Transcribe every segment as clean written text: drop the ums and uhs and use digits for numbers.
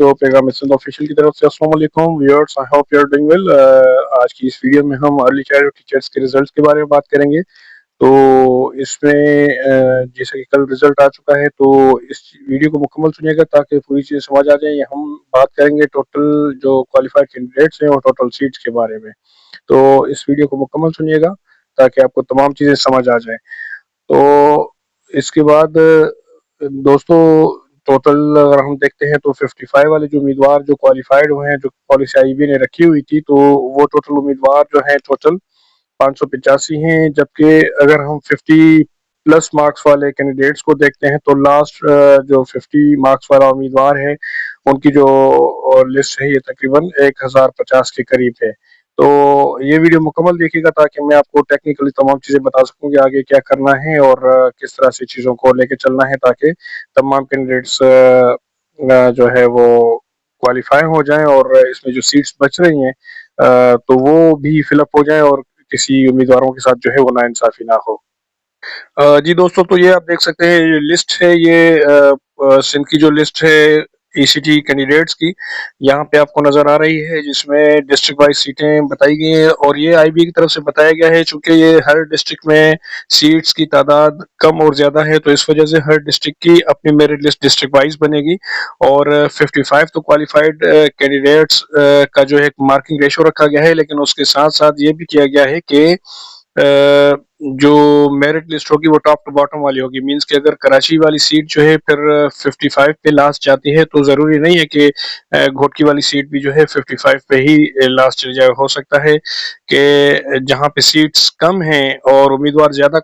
तो पैगाम mission official की तरफ से अस्सलाम वालेकुम viewers, I hope you are doing well. आज की इस वीडियो में हम अर्ली चाइल्डहुड टीचर्स के रिजल्ट्स के बारे में बात करेंगे। तो इसमें जैसे कि कल रिजल्ट आ चुका है, तो इस वीडियो को मुकम्मल सुनिएगा ताकि पूरी चीज़ समझ आ जाए। हम बात करेंगे टोटल जो क्वालिफाइड कैंडिडेट्स हैं और टोटल सीट्स के बारे में। तो इस वीडियो को मुकम्मल सुनिएगा ताकि आपको तमाम चीज़ें समझ आ जाए। तो इसके बाद दोस्तों, टोटल अगर हम देखते हैं तो 55 वाले जो उम्मीदवार जो क्वालिफाइड हुए हैं, जो पॉलिसी आईबी ने रखी हुई थी, तो वो टोटल उम्मीदवार जो है टोटल 585 हैं। जबकि अगर हम 50 प्लस मार्क्स वाले कैंडिडेट्स को देखते हैं तो लास्ट जो 50 मार्क्स वाला उम्मीदवार है, उनकी जो लिस्ट है ये तकरीबन 1050 के करीब है। तो ये वीडियो मुकम्मल देखिएगा ताकि मैं आपको टेक्निकली तमाम चीज़ें बता सकूं कि आगे क्या करना है और किस तरह से चीज़ों को लेके चलना है ताकि तमाम कैंडिडेट्स जो है वो क्वालिफाई हो जाएं और इसमें जो सीट्स बच रही हैं तो वो भी फिलअप हो जाएं और किसी उम्मीदवारों के साथ जो है वो नाइंसाफी ना हो। जी दोस्तों, तो ये आप देख सकते हैं, ये लिस्ट है, ये सिंध की जो लिस्ट है ईसीटी कैंडिडेट्स की, यहाँ पे आपको नजर आ रही है, जिसमें डिस्ट्रिक्ट वाइज सीटें बताई गई हैं और ये आईबी की तरफ से बताया गया है। चूंकि ये हर डिस्ट्रिक्ट में सीट्स की तादाद कम और ज्यादा है, तो इस वजह से हर डिस्ट्रिक्ट की अपनी मेरिट लिस्ट डिस्ट्रिक्ट वाइज बनेगी और 55 तो क्वालिफाइड कैंडिडेट्स का जो है मार्किंग रेशो रखा गया है, लेकिन उसके साथ साथ ये भी किया गया है कि जो मेरिट लिस्ट होगी वो टॉप टू बॉटम वाली होगी। मींस कि अगर कराची वाली सीट जो है फिर 55 पे लास्ट जाती है, तो जरूरी नहीं है कि घोटकी वाली सीट भी जो है 55 पे ही लास्ट चली जाए। हो सकता है कि जहां पे सीट्स कम हैं और उम्मीदवार ज्यादा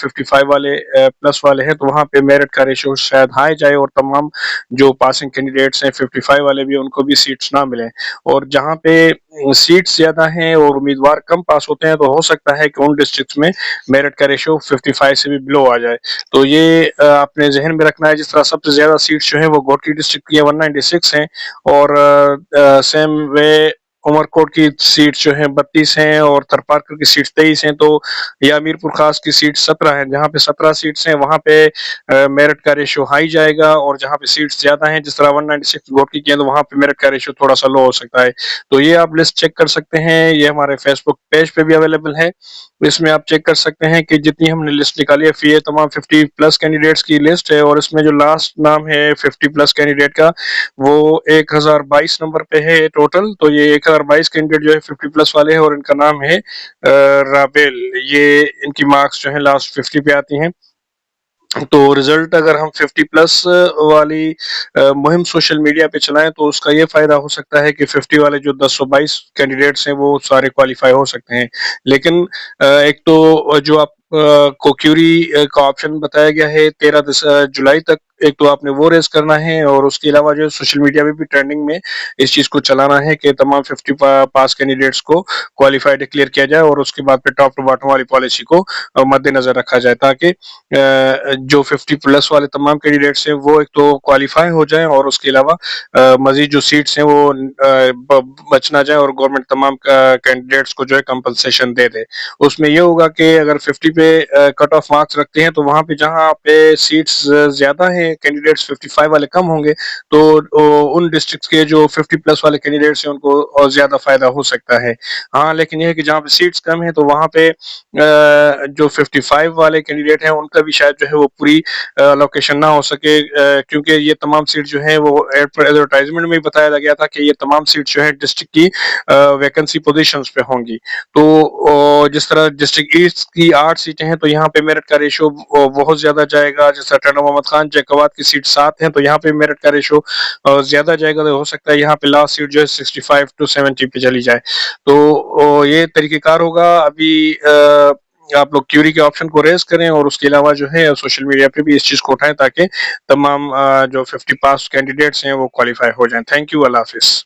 55 वाले प्लस वाले हैं, तो वहां पे मेरिट का रेशो शायद हाई जाए और तमाम जो पासिंग कैंडिडेट्स हैं 55 वाले भी, उनको भी सीट्स ना मिले। और जहां पे सीट्स ज्यादा हैं और उम्मीदवार कम पास होते हैं, तो हो सकता है कि उन डिस्ट्रिक्ट्स में मेरिट का रेशियो 55 से भी बिलो आ जाए। तो ये आपने जहन में रखना है। जिस तरह सबसे ज्यादा सीट्स जो है वो घोटकी डिस्ट्रिक्ट की 196 हैं और सेम वे उमरकोट की सीट्स जो है 32 हैं और थरपारकर की सीट्स 23 हैं। तो या मीरपुर खास की सीट 17 है। जहाँ पे 17 सीट्स हैं वहां पे मेरिट का रेशियो हाई जाएगा और जहाँ पे सीट्स ज्यादा हैं, जिस तरह 196 घोटकी की है, तो वहां पे मेरिट का रेशियो थोड़ा सा लो हो सकता है। तो ये आप लिस्ट चेक कर सकते हैं, ये हमारे फेसबुक पेज पे भी अवेलेबल है। इसमें आप चेक कर सकते हैं कि जितनी हमने लिस्ट निकाली है, ये तमाम 50 प्लस कैंडिडेट्स की लिस्ट है और इसमें जो लास्ट नाम है 50 प्लस कैंडिडेट का, वो 1022 नंबर पे है टोटल। तो ये 1022 कैंडिडेट जो है 50 प्लस वाले हैं और इनका नाम है राबेल। ये इनकी मार्क्स जो है लास्ट 50 पे आती हैं। तो रिजल्ट अगर हम 50 प्लस वाली मुहिम सोशल मीडिया पे चलाएं, तो उसका ये फायदा हो सकता है कि 50 वाले जो 1022 कैंडिडेट्स हैं वो सारे क्वालिफाई हो सकते हैं। लेकिन एक तो जो आप को क्यूरी का ऑप्शन बताया गया है 13 जुलाई तक, एक तो आपने वो रेस करना है और उसके अलावा जो सोशल मीडिया पे भी ट्रेंडिंग में इस चीज को चलाना है कि तमाम 50 पास कैंडिडेट्स को क्वालिफाई डिक्लेयर किया जाए और उसके बाद फिर टॉप टू बॉटम वाली पॉलिसी को मद्देनजर रखा जाए, ताकि जो 50 प्लस वाले तमाम कैंडिडेट्स हैं वो एक तो क्वालिफाई हो जाएं और उसके अलावा मजीद जो सीट्स हैं वो बच ना जाए और गवर्नमेंट तमाम कैंडिडेट्स को जो है कंपनसेशन दे दे। उसमें ये होगा कि अगर 50 पे कट ऑफ मार्क्स रखते हैं, तो वहां पे जहां पे सीट्स ज्यादा हैं, कैंडिडेट्स 55 वाले कम होंगे, तो उन डिस्ट्रिक्ट्स के जो 50 प्लस वाले कैंडिडेट्स हैं उनको और ज्यादा फायदा हो सकता है। हाँ, लेकिन यह है कि जहाँ पे सीट्स कम है, तो वहां पे जो 55 वाले कैंडिडेट हैं उनका भी शायद जो है वो पूरी लोकेशन ना हो सके, क्योंकि ये तमाम सीट जो है वो एडवर्टाइजमेंट में बताया गया था कि ये तमाम सीट जो है डिस्ट्रिक्ट की वैकेंसी पोजीशंस पे होंगी। तो जिस तरह डिस्ट्रिक्ट ईस्ट की 8 सीटें हैं, तो यहाँ पे मेरिट का रेशो बहुत ज्यादा जाएगा। जिस तरह टंडा मोहम्मद खान जैकवाद की सीट 7 है, तो यहाँ पे मेरिट का रेशो ज्यादा जाएगा। तो हो सकता है यहाँ पे लास्ट सीट जो है 65 to 70 पे चली जाए। तो ये तरीकेकार होगा। अभी आप लोग क्यूरी के ऑप्शन को रेज करें और उसके अलावा जो है सोशल मीडिया पे भी इस चीज को उठाएं ताकि तमाम जो 50 पास कैंडिडेट्स हैं वो क्वालिफाई हो जाएं। Thank you, Allah Hafiz.